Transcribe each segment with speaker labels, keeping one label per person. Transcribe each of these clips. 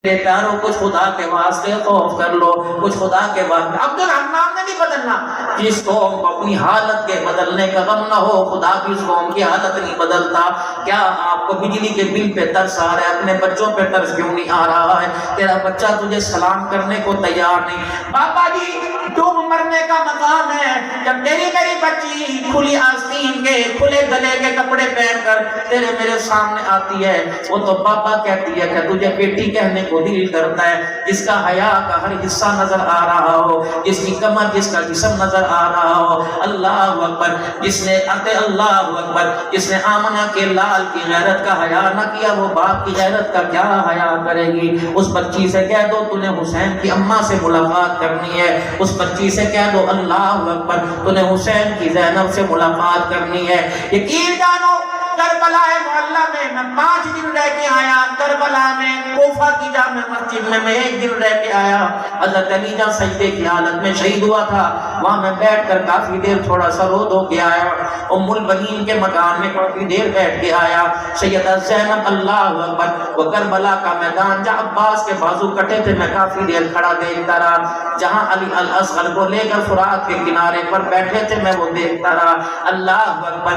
Speaker 1: پیاروں کچھ خدا کے واسطے خوف کر لو، کچھ خدا کے واسطے۔ عبد الرحمن نے نہیں بدلنا، جس قوم کو اپنی حالت کے بدلنے کا غم نہ ہو خدا بھی اس قوم کی حالت نہیں بدلتا۔ کیا آپ کو بجلی کے بل پہ ترس آ رہا ہے؟ اپنے بچوں پہ ترس کیوں نہیں آ رہا ہے؟ تیرا بچہ تجھے سلام کرنے کو تیار نہیں۔ بابا جی ڈوب مرنے کا مقام ہے جب تیری میری بچی کھلی آستین کے کھلے گلے کے کپڑے پہن کر تیرے میرے سامنے آتی ہے، وہ تو بابا کہتی ہے کہ تجھے بیٹی کہنے کو دل کرتا ہے، جس کا حیا کا ہر حصہ نظر آ رہا ہو، جس کی کمر جس کا جسم نظر آ رہا ہو۔ اللہ اکبر، جس نے اللہ اکبر، جس نے آمنہ کے لال کی غیرت کا حیا نہ کیا وہ باپ کی غیرت کا کیا حیا کرے گی؟ اس بچی سے کہہ دو تو نے حسین کی اماں سے ملاقات کرنی ہے، اس بچی سے کہہ دو اللہ اکبر تو نے حسین کی زینب سے ملاقات کرنی ہے۔ یقین جانو کربلا معلیٰ میں 5 دن رہ کے آیا، کربلا میں کوفہ کی جامع مسجد میں 1 دن رہ کے آیا۔ حضرت علی جان سجدے کی حالت میں شہید ہوا تھا، وہاں میں بیٹھ کر کافی دیر تھوڑا سا رو دھو کے آیا۔ ام البنین کے مکان میں کافی دیر بیٹھ کے آیا۔ سیدہ زینب اللہ اکبر، وہ کربلا کا میدان جہاں عباس کے بازو کٹے تھے میں کافی دیر کھڑا دیکھتا رہا، جہاں علی الاصغر کو لے کر فرات کے کنارے پر بیٹھے تھے میں وہ دیکھتا رہا۔ اللہ اکبر،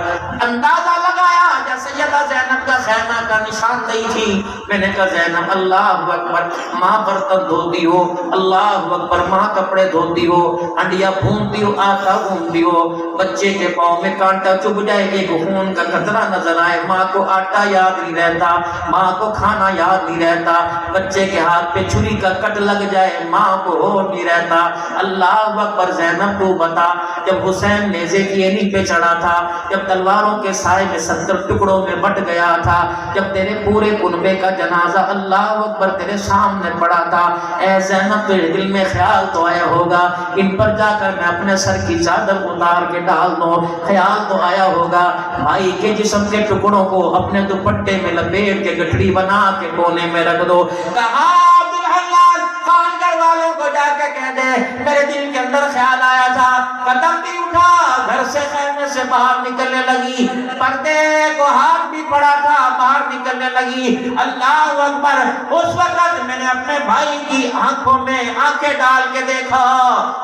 Speaker 1: اندازہ لگایا جیسے سیدہ زینب کا خیمہ کا نشان نہیں تھی۔ میں نے کہا زینب اللہ اکبر، ماں برتن دھوتی ہو، اللہ اکبر ماں کپڑے دھوتی ہو، ہنڈیا بھونتی ہو، آٹا بھونتی ہو، بچے کے پاؤں میں کانٹا چبھ جائے ایک خون کا قطرہ نظر آئے، ماں کو آٹا یاد نہیں رہتا، ماں کو کھانا یاد نہیں رہتا، بچے کے ہاتھ پہ چھری کا کٹ لگ جائے ماں کو ہوش نہیں رہتا۔ اللہ اکبر زینب تو بتا، جب حسین نیزے کی اینی پہ چڑھا تھا، جب تلواروں کے سائے میں 70 ٹکڑوں میں بٹ گیا تھا، جب تیرے پورے کنبے کا جنازہ اللہ اکبر تیرے سامنے پڑا تھا، اے زینب تیرے دل میں خیال تو آیا ہوگا ان پر جا کر میں اپنے سر کی چادر اتار کے ڈال دوں، خیال تو آیا ہوگا بھائی کے جسم کے ٹکڑوں کو اپنے دوپٹے میں لپیٹ کے گٹھڑی بنا کے کونے میں رکھ دو۔ کہا عبدالحلال خان گھر والوں کو جا کے کہہ دے میرے دل کے اندر خیال آیا تھا، قدم بھی اٹھا، گھر سے خیمے سے باہر نکلنے لگی، پردے کو ہاتھ بھی پڑا تھا، باہر نکلنے لگی۔ اللہ اکبر، اس وقت میں نے اپنے بھائی کی آنکھوں میں آنکھیں ڈال کے دیکھا،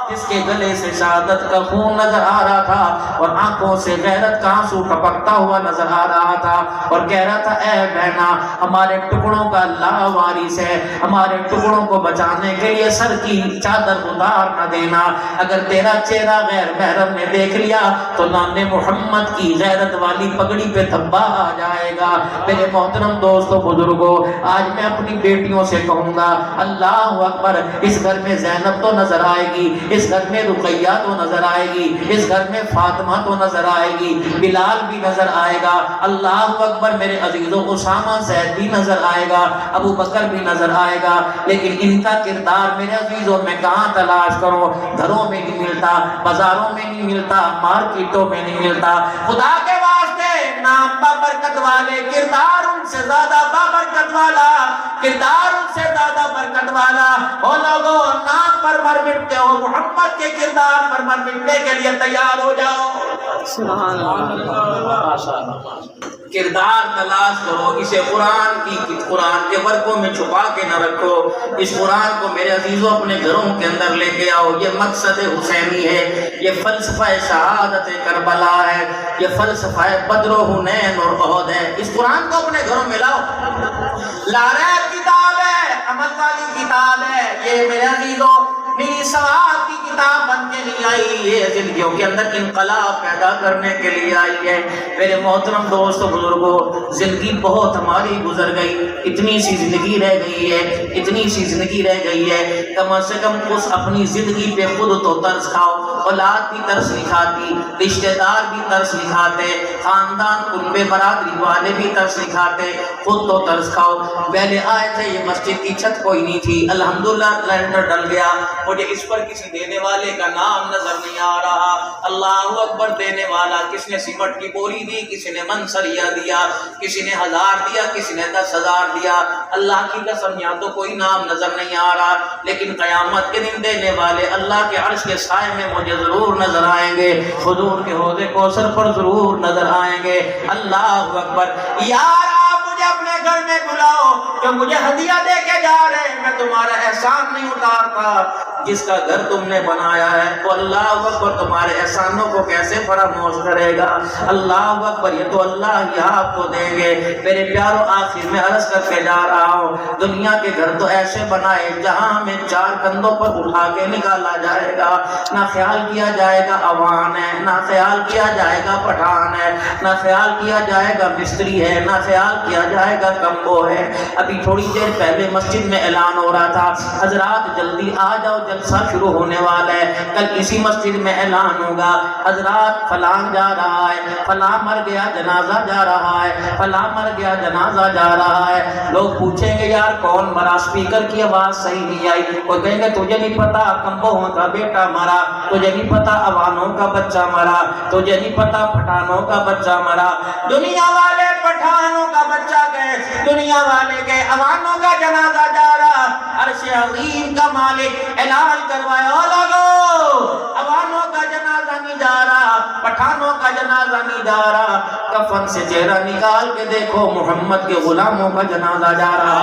Speaker 1: جس کے گلے سے شہادت کا خون نظر آ رہا تھا اور آنکھوں سے غیرت کا آنسو ٹپکتا ہوا نظر آ رہا تھا، اور کہہ رہا تھا اے بہنا ہمارے ٹکڑوں کا اللہ وارث ہے، ہمارے ٹکڑوں کو بچانے کے لیے سر کی چادر اتار نہ دینا، اگر تیرا چہرہ غیر محرم نے دیکھ لیا تو نام محمد کی غیرت والی پگڑی پہ دھبا آ جائے گا۔ میرے محترم دوستو بزرگوں، آج میں اپنی بیٹیوں سے کہوں گا اللہ اکبر، اس گھر میں زینب تو نظر آئے گی، اس گھر میں رقیہ تو نظر آئے گی، اس گھر میں فاطمہ تو نظر آئے گی، بلال بھی نظر آئے گا، اللہ اکبر میرے عزیزوں اسامہ زید بھی نظر آئے گا، ابو بکر بھی نظر آئے گا، لیکن ان کا کردار میرے عزیزوں میں کہاں تلاش کرو؟ گھروں میں نہیں ملتا، بازاروں میں نہیں ملتا، مارکیٹوں میں نہیں ملتا۔ خدا کے واسطے نام بابرکت والے، کردار ان سے زیادہ بابرکت والا، کردار ان سے زیادہ برکت والا، وہ لوگوں نام پر مر مٹتے ہو، محمد کے کردار پر مر مٹنے کے لیے تیار ہو جاؤ۔ سبحان اللہ، کردار تلاش کرو، اسے قرآن کے ورقوں میں چھپا کے نہ رکھو، اس قرآن کو میرے عزیزوں اپنے گھروں کے اندر لے کے آؤ۔ یہ مقصد حسینی ہے، یہ فلسفہ شہادت کربلا ہے، یہ فلسفہ بدر و حنین اور احد ہے۔ اس قرآن کو اپنے گھروں میں لاؤ، لاریب کتاب ہے، عمل والی کتاب ہے، یہ میرے عزیزوں میری سواد کی کتاب بن کے نہیں آئی، یہ زندگیوں کے اندر انقلاب پیدا کرنے کے لیے آئی ہے۔ میرے محترم دوستو بزرگوں، زندگی بہت ہماری گزر گئی، اتنی سی زندگی رہ گئی ہے، اتنی سی زندگی رہ گئی ہے، کم سے کم اس اپنی زندگی پہ خود تو ترس کھاؤ۔ اولاد بھی ترس نہیں کھاتی، رشتہ دار بھی ترس نہیں کھاتے، خاندان کنبے برادری والے بھی ترس نہیں کھاتے، خود تو ترس کھاؤ۔ پہلے آئے تھے یہ مسجد کی چھت کوئی نہیں تھی، الحمدللہ لینڈر ڈل گیا، مجھے اس پر کسی دینے والے کا نام نظر نہیں آ رہا۔ اللہ اکبر، دینے والا کس نے سیمنٹ کی بوری دی، کسی نے منسریہ دیا، کسی نے 1000 دیا، کسی نے 10,000 دیا، اللہ کی قسم یہاں تو کوئی نام نظر نہیں آ رہا، لیکن قیامت کے دن دینے والے اللہ کے عرش کے سائے میں مجھے ضرور نظر آئیں گے، حضور کے حوض کوثر پر ضرور نظر آئیں گے۔ اللہ اکبر، یا رب مجھے اپنے گھر میں بلاؤ، جو مجھے ہدیہ دے کے جا رہے ہیں، میں تمہارا احسان نہیں اتارتا۔ جس کا گھر تم نے بنایا ہے وہ اللہ اکبر تمہارے احسانوں کو کیسے فراموش کرے گا؟ اللہ اکبر، یہ تو اللہ ہی آپ کو دیں گے۔ میرے پیارو، آخر میں عرض کر کے جا رہا ہوں، دنیا کے گھر تو ایسے بنائے جہاں ہمیں چار کندھوں پر اٹھا کے نکالا جائے گا، نہ خیال کیا جائے گا عوام ہے، نہ خیال کیا جائے گا پٹھان ہے، نہ خیال کیا جائے گا مستری ہے، نہ خیال کیا جائے گا کمبو ہے۔ ابھی تھوڑی دیر پہلے مسجد میں اعلان ہو رہا تھا، حضرات جلدی آ جاؤ، جلسہ شروع ہونے والا ہے۔ کل اسی مسجد میں اعلان ہوگا، حضرات فلاں جا رہا ہے، فلاں مر گیا جنازہ جا رہا ہے، فلاں مر گیا جنازہ جا رہا ہے۔ لوگ پوچھیں گے یار کون مرا؟ اسپیکر کی آواز صحیح نہیں آئی۔ وہ کہیں گے تجھے نہیں پتا کمبوہوں کا بیٹا مرا، تجھے نہیں پتا عوانوں کا بچہ مرا، تجھے نہیں پتا پٹھانوں کا بچہ مرا۔ دنیا والے پٹھانوں کا بچہ گئے، دنیا والے گئے، عوانوں کا جنازہ جا رہا۔ عرش عظیم کا مالک اعلان کروایا، او لوگو عوانوں کا جنازہ نہیں جا رہا، پٹھانوں کا جنازہ نہیں جا رہا، کفن سے چہرہ نکال کے دیکھو محمد کے غلاموں کا جنازہ جا رہا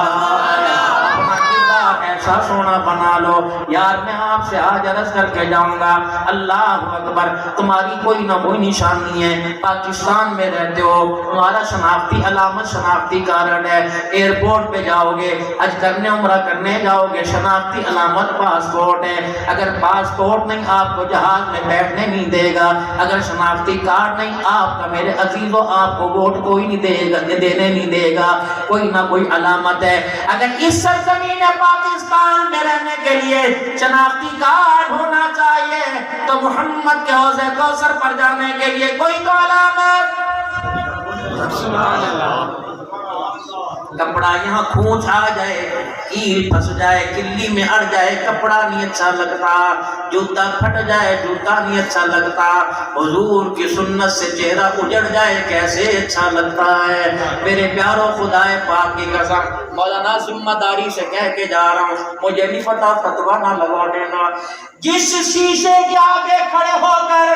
Speaker 1: ہے۔ اپنا کردار ایسا سونا بنا لو۔ یار میں آپ سے آج عرض کر کے جاؤں گا، اللہ اکبر، تمہاری کوئی نہ کوئی نشانی ہے، پاکستان میں رہتے ہو، تمہارا شناختی علامت شناختی کارڈ ہے، ایئرپورٹ پہ جاؤ گے، حج کرنے عمرہ کرنے جاؤ گے، شناختی علامت پاسپورٹ ہے۔ اگر پاسپورٹ نہیں آپ کو جہاز میں بیٹھنے نہیں دے گا، اگر شناختی کارڈ نہیں آپ کا، میرے عزیزو آپ کو ووٹ کوئی نہیں دے گا، دینے نہیں دے گا، کوئی نہ کوئی علامت ہے۔ اگر اس سرزمین پاکستان میں رہنے کے لیے شناختی کارڈ ہونا چاہیے تو محمد کے حوض کوثر پر جانے کے لیے کوئی تو علامت۔ سبحان اللہ۔ کپڑا یہاں کھونچ آ جائے، کیل پھنس جائے، کلی میں اڑ جائے، کپڑا نہیں اچھا لگتا، جوتا پھٹ جائے، جوتا نہیں اچھا لگتا، حضور کی سنت سے چہرہ اجڑ جائے کیسے اچھا لگتا ہے۔ میرے پیارو، خدائے پاک کی قسم، مولانا ذمہ داری سے کہہ کے جا رہا ہوں، مجھے نہیں پتا فتویٰ نہ لگا دینا، جس شیشے کے آگے کھڑے ہو کر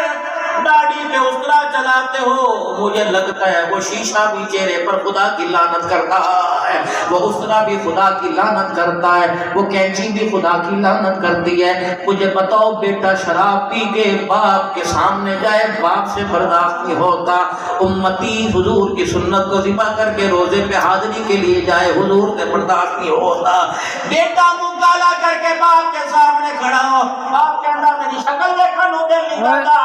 Speaker 1: داڑھی پہ اسطرا چلاتے ہو، مجھے لگتا ہے وہ شیشہ بھی چہرے پر خدا کی لعنت کرتا ہے، وہ اسطرا بھی خدا کی لعنت کرتا ہے، وہ کینچی بھی خدا کی لعنت کرتی ہے۔ مجھے بتاؤ بیٹا شراب پی کے باپ کے سامنے جائے، باپ سے برداشت نہیں ہوتا، امتی حضور کی سنت کو ذبح کر کے روزے پہ حاضری کے لیے جائے، حضور کے برداشت نہیں ہوتا۔ بیٹا منہ کالا کر کے باپ کے سامنے کھڑا ہو، باپ کہتا میری شکل دیکھا نو دل نہیں کرتا،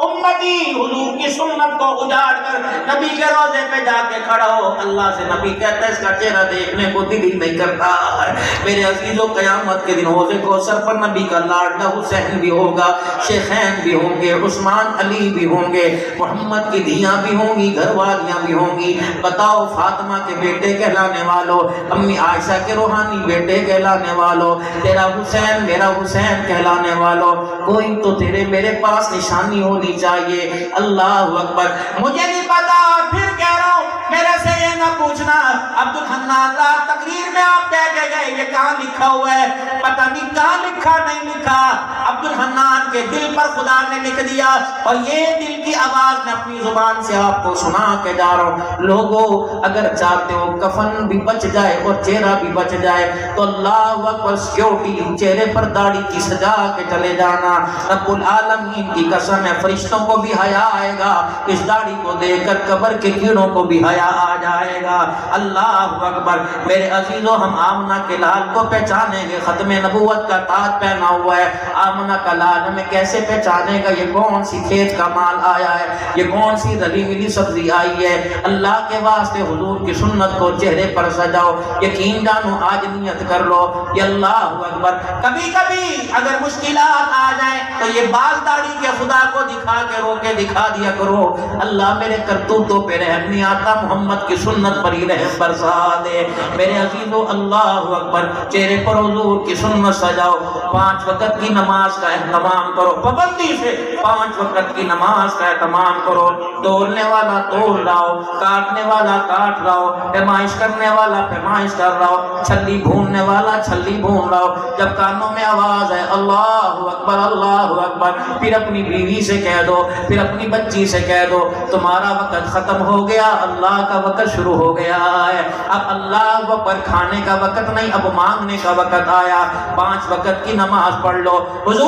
Speaker 1: امتی حضور کی سنت کو اجاڑ کر نبی کے روزے پہ جا کے کھڑا ہو، اللہ سے نبی کہتا ہے اس کا چہرہ دیکھنے کو دل ہی نہیں کرتا ہے۔ میرے عزیزو، قیامت کے دن حوض کوثر پر نبی کا لاڈلا حسین بھی ہوگا، شیخین بھی ہوں گے، عثمان علی بھی ہوں گے، محمد کی دھیاں بھی ہوں گی، گھر والیاں بھی ہوں گی۔ بتاؤ فاطمہ کے بیٹے کہلانے والوں، امی عائشہ کے روحانی بیٹے کہلانے والوں، تیرا حسین میرا حسین کہلانے والوں، کوئی تو تیرے میرے پاس نشانی ہونی چاہیے۔ اللہ اکبر۔ مجھے نہیں پتا، پھر کہہ رہا ہوں، میرے سے یہ نہ پوچھنا عبد الحنان تقریر میں آپ کہہ کے گئے یہ کہاں لکھا ہوا ہے، پتہ نہیں کہاں لکھا نہیں لکھا، عبد الحنان کے دل پر خدا نے لکھ دیا، اور یہ دل کی آواز میں اپنی زبان سے آپ کو سنا کے جا رہا ہوں۔ لوگوں اگر چاہتے ہو کفن بھی بچ جائے اور چہرہ بھی بچ جائے تو اللہ اکبر، سیکیورٹی چہرے پر داڑھی کی سجا کے چلے جانا۔ رب العالمین کی قسم ہے، فرشتوں کو بھی حیا آئے گا اس داڑھی کو دیکھ کر، قبر کے کیڑوں کو بھی حیا آ جائے گا۔ اللہ اکبر۔ میرے عزیزو، ہم آمنہ کے لال کو پہچانیں گے، ختم نبوت کا تاج پہنا ہوا ہے، آمنہ کا لال ہمیں کیسے پہچانے گا؟ یہ کون سی کھیت کا مال آیا ہے، یہ کون سی رلی ملی سبزی آئی ہے؟ اللہ کے واسطے حضور کی سنت کو چہرے پر سجاؤ، یقین جانو آج نیت کر لو، یہ اللہ اکبر۔ کبھی کبھی اگر مشکلات آ جائیں تو یہ بال داڑھی کے خدا کو دکھا کے رو کے دکھا دیا کرو، اللہ میرے کرتوتوں پہ رحم نہیں آتا، محمد کی سنت پر ہی رحم برسا دے۔ میرے عزیزو، اللہ اکبر، چہرے پر حضور کی سنت سجاؤ، 5 وقت کی نماز کا اہتمام کرو، پابندی سے 5 وقت کی نماز کا اہتمام کرو، تولنے والا تول لاؤ، کاٹنے والا کاٹ لاؤ، پیمائش کرنے والا پیمائش کر لاؤ، چھلی بھوننے والا چھلی بھون لاؤ، جب کانوں میں آواز ہے اللہ اکبر اکبر اللہ اکبر. پھر اپنی بیوی سے کہہ دو, پھر اپنی بچی سے کہہ دو تمہارا وقت ختم ہو گیا, اللہ کا وقت شروع ہو گیا ہے. اب اللہ پر کھانے کا وقت نہیں, اب مانگنے کا وقت آیا. 5 وقت کی نماز پڑھ لو. حضور